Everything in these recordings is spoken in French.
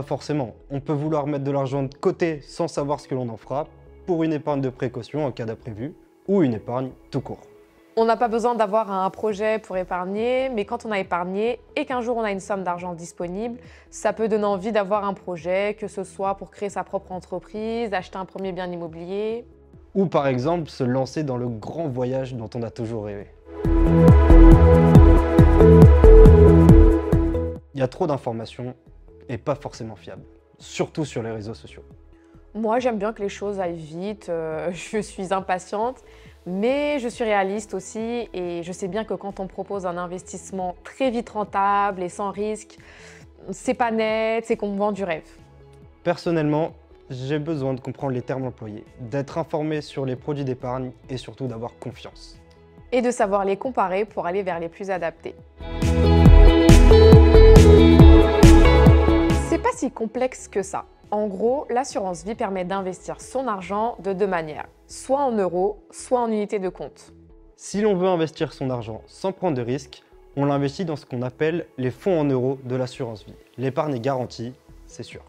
pas forcément. On peut vouloir mettre de l'argent de côté sans savoir ce que l'on en fera, pour une épargne de précaution en cas d'imprévu, ou une épargne tout court. On n'a pas besoin d'avoir un projet pour épargner, mais quand on a épargné et qu'un jour on a une somme d'argent disponible, ça peut donner envie d'avoir un projet, que ce soit pour créer sa propre entreprise, acheter un premier bien immobilier. Ou par exemple, se lancer dans le grand voyage dont on a toujours rêvé. Il y a trop d'informations et pas forcément fiables, surtout sur les réseaux sociaux. Moi, j'aime bien que les choses aillent vite, je suis impatiente, mais je suis réaliste aussi et je sais bien que quand on propose un investissement très vite rentable et sans risque, c'est pas net, c'est qu'on me vend du rêve. Personnellement, j'ai besoin de comprendre les termes employés, d'être informé sur les produits d'épargne et surtout d'avoir confiance. Et de savoir les comparer pour aller vers les plus adaptés. C'est pas si complexe que ça. En gros, l'assurance vie permet d'investir son argent de deux manières, soit en euros, soit en unités de compte. Si l'on veut investir son argent sans prendre de risques, on l'investit dans ce qu'on appelle les fonds en euros de l'assurance vie. L'épargne est garantie, c'est sûr.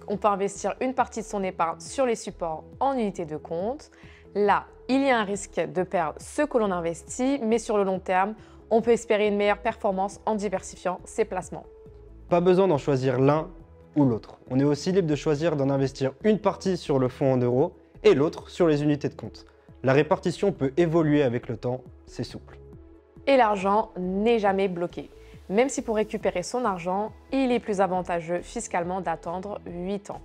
On peut investir une partie de son épargne sur les supports en unités de compte. Là, il y a un risque de perdre ce que l'on investit, mais sur le long terme, on peut espérer une meilleure performance en diversifiant ses placements. Pas besoin d'en choisir l'un ou l'autre. On est aussi libre de choisir d'en investir une partie sur le fonds en euros et l'autre sur les unités de compte. La répartition peut évoluer avec le temps, c'est souple. Et l'argent n'est jamais bloqué. Même si pour récupérer son argent, il est plus avantageux fiscalement d'attendre 8 ans.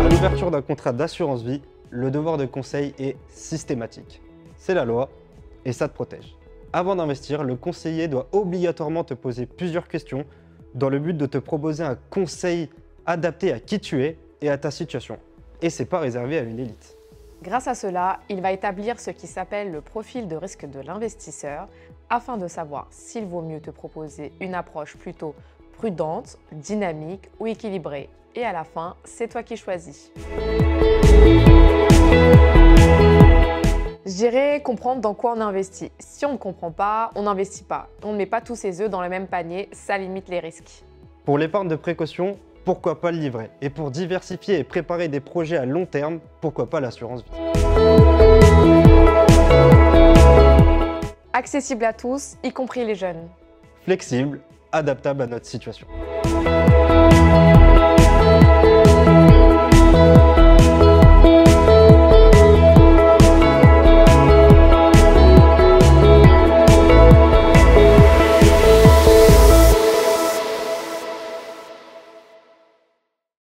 À l'ouverture d'un contrat d'assurance vie, le devoir de conseil est systématique. C'est la loi et ça te protège. Avant d'investir, le conseiller doit obligatoirement te poser plusieurs questions dans le but de te proposer un conseil adapté à qui tu es et à ta situation. Et c'est pas réservé à une élite. Grâce à cela, il va établir ce qui s'appelle le profil de risque de l'investisseur afin de savoir s'il vaut mieux te proposer une approche plutôt prudente, dynamique ou équilibrée. Et à la fin, c'est toi qui choisis. Je dirais comprendre dans quoi on investit. Si on ne comprend pas, on n'investit pas. On ne met pas tous ses œufs dans le même panier, ça limite les risques. Pour l'épargne de précaution, pourquoi pas le livret? Et pour diversifier et préparer des projets à long terme, pourquoi pas l'assurance vie? Accessible à tous, y compris les jeunes. Flexible, adaptable à notre situation.